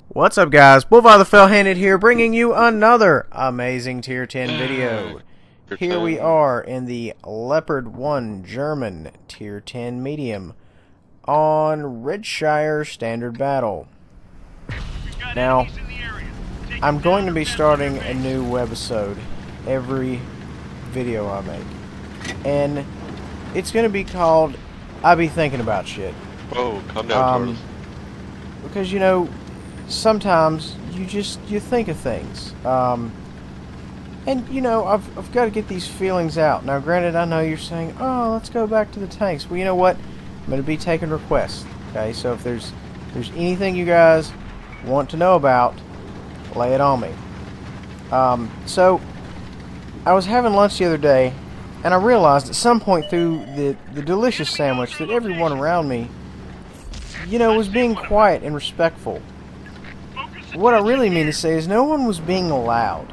What's up, guys? Bullfire the Fell-Handed here, bringing you another amazing Tier 10 video. Here we are in the Leopard 1 German Tier 10 Medium on Shire Standard Battle. Now, I'm going to be starting a new webisode every video I make. And it's going to be called I Be Thinking About Shit. Whoa, calm down, Tortoise. Because, you know, sometimes you think of things, and you know, I've got to get these feelings out. Now granted, I know you're saying, oh, let's go back to the tanks. Well, you know what, I'm going to be taking requests, okay? So if there's anything you guys want to know about, lay it on me. So I was having lunch the other day, and I realized at some point through the delicious sandwich that everyone around me, you know, was being quiet and respectful. What I really mean to say is no one was being loud.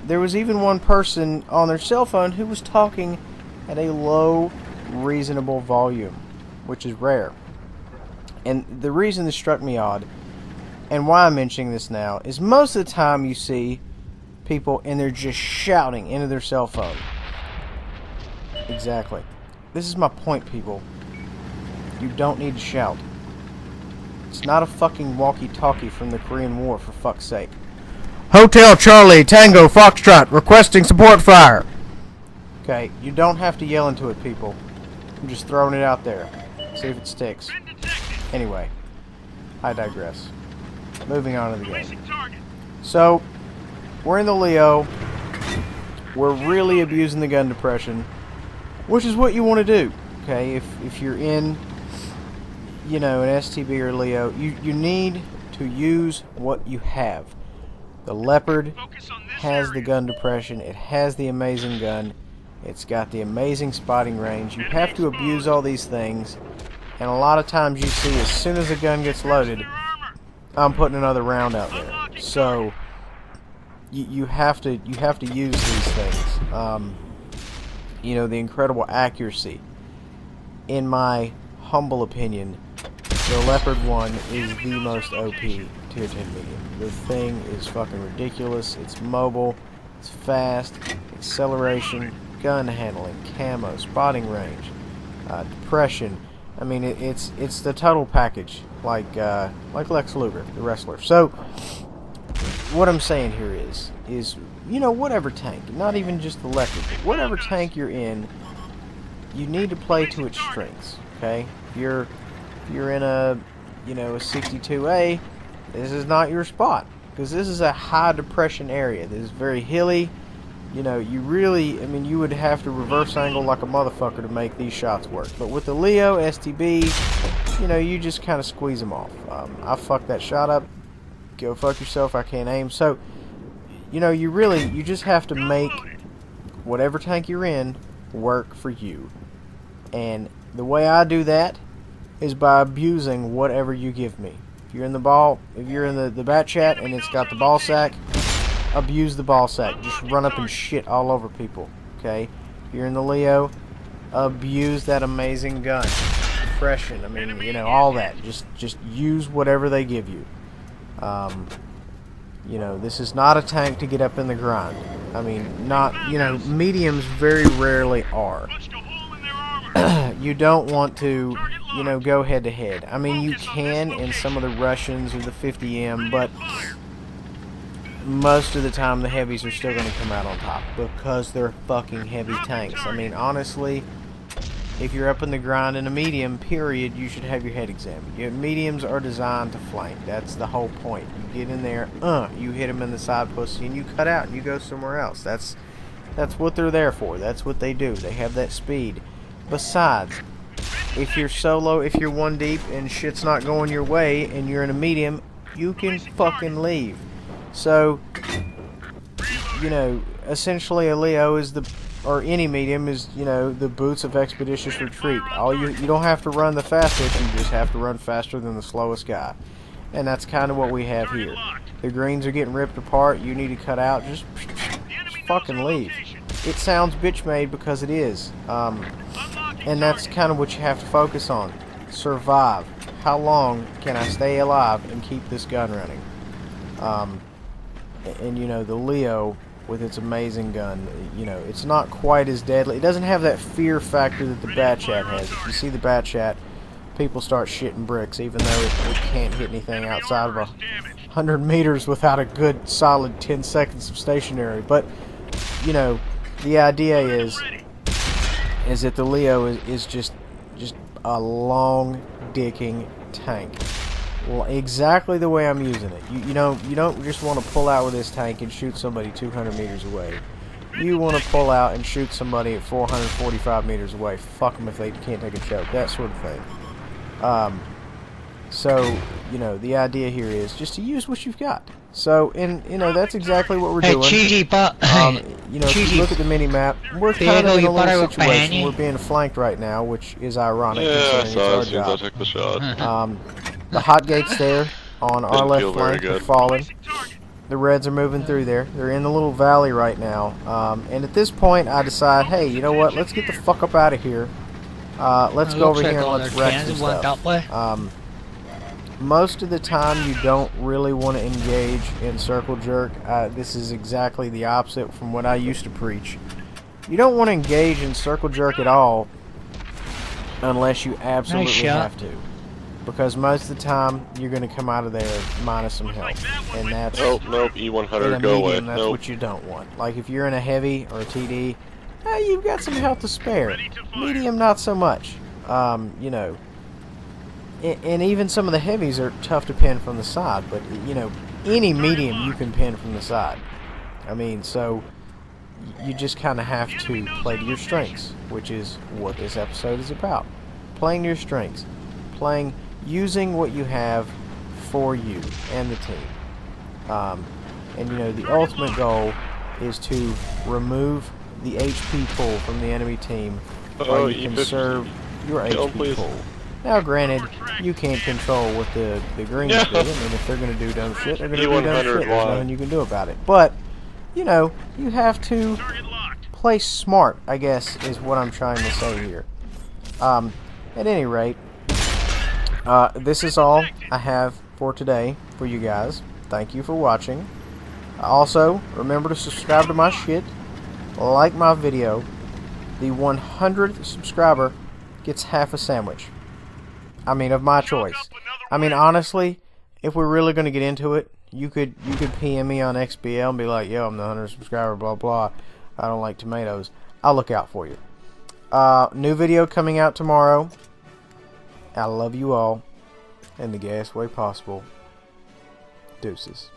There was even one person on their cell phone who was talking at a low, reasonable volume, which is rare. And the reason this struck me odd, and why I'm mentioning this now, is most of the time you see people and they're just shouting into their cell phone. Exactly. This is my point, people. You don't need to shout. It's not a fucking walkie-talkie from the Korean War, for fuck's sake. Hotel Charlie, Tango, Foxtrot, requesting support fire. Okay, you don't have to yell into it, people. I'm just throwing it out there. See if it sticks. Anyway, I digress. Moving on to the game. So, we're in the Leo. We're really abusing the gun depression, which is what you want to do. Okay, if you're in, you know, an STB or Leo, you need to use what you have. The Leopard has the gun depression, it has the amazing gun, it's got the amazing spotting range. You have to abuse all these things, and a lot of times you see as soon as a gun gets loaded, I'm putting another round out there. So you have to use these things. You know, the incredible accuracy. In my humble opinion, the Leopard 1 is the most OP Tier 10 medium. The thing is fucking ridiculous. It's mobile, it's fast, acceleration, gun handling, camo, spotting range, depression. I mean, it's the total package, like Lex Luger, the wrestler. So, what I'm saying here is you know, whatever tank, not even just the Leopard, but whatever tank you're in, you need to play to its strengths. Okay, if you're in a, you know, a 62A, this is not your spot, because this is a high depression area. This is very hilly. You know, you really, I mean, you would have to reverse angle like a motherfucker to make these shots work. But with the Leo STB, you know, you just kind of squeeze them off. I fucked that shot up. Go fuck yourself. I can't aim. So, you know, you just have to make whatever tank you're in work for you. And the way I do that is by abusing whatever you give me. If you're in the bat chat and it's got the ball sack, abuse the ball sack. Just run up and shit all over people. Okay? If you're in the Leo, abuse that amazing gun. Depression, I mean, you know, all that. Just use whatever they give you. You know, this is not a tank to get up in the grind. I mean, not, you know, mediums very rarely are. You don't want to, you know, go head to head. I mean, you can in some of the Russians or the 50M, but most of the time the heavies are still going to come out on top because they're fucking heavy tanks. I mean, honestly, if you're up in the grind in a medium, period, you should have your head examined. Mediums are designed to flank. That's the whole point. You get in there, you hit them in the side pussy, and you cut out and you go somewhere else. That's what they're there for. That's what they do. They have that speed. Besides, if you're solo, if you're one deep and shit's not going your way and you're in a medium, you can fucking leave. So, you know, essentially a Leo is or any medium is, you know, the boots of expeditious retreat. You don't have to run the fastest, you just have to run faster than the slowest guy. And that's kind of what we have here. The greens are getting ripped apart, you need to cut out, just fucking leave. It sounds bitch made because it is. And that's kind of what you have to focus on. Survive. how long can I stay alive and keep this gun running? And you know, the Leo with its amazing gun, you know, it's not quite as deadly. It doesn't have that fear factor that the Batchat has. If you see the Batchat, people start shitting bricks, even though it can't hit anything outside of 100 meters without a good solid 10 seconds of stationary. But you know, the idea is that the Leo is just a long dicking tank. Well, exactly the way I'm using it. You don't just want to pull out with this tank and shoot somebody 200 meters away. You want to pull out and shoot somebody at 445 meters away. Fuck them if they can't take a choke. That sort of thing. So, you know, the idea here is just to use what you've got. So, and you know, that's exactly what we're doing. Cheesy, but you know, if you look at the mini map, we're kind of in a little situation. We're being flanked right now, which is ironic. Yeah, considering so it's as our soon as I job. took the shot. The hot gates there on our Didn't left feel very flank are good. falling. The Reds are moving through there. They're in the little valley right now. And at this point, I decide, hey, you know what? Let's get the fuck up out of here. Let's go over here and let's wreck some stuff. Most of the time, you don't really want to engage in circle jerk. This is exactly the opposite from what I used to preach. You don't want to engage in circle jerk at all unless you absolutely have to. Because most of the time, you're going to come out of there minus some health. And that's... Nope, E100, in go a away. medium, that's what you don't want. Like, if you're in a heavy or a TD, you've got some health to spare. Medium, not so much. You know... And even some of the heavies are tough to pin from the side, but you know, any medium you can pin from the side. I mean, so you just kind of have to play to your strengths, which is what this episode is about. Playing your strengths, using what you have for you and the team. And you know, the ultimate goal is to remove the HP pool from the enemy team, while you conserve your HP pool. Now, granted, you can't control what the Greens do. I mean, if they're going to do dumb shit, they're going to do dumb shit. There's nothing you can do about it. But, you know, you have to play smart, I guess, is what I'm trying to say here. At any rate, this is all I have for today for you guys. Thank you for watching. Also, remember to subscribe to my shit, like my video. The 100th subscriber gets half a sandwich. I mean, of my choice. I mean, honestly, if we're really going to get into it, you could PM me on XBL and be like, yo, I'm the 100th subscriber, blah, blah. I don't like tomatoes. I'll look out for you. New video coming out tomorrow. I love you all in the gayest way possible. Deuces.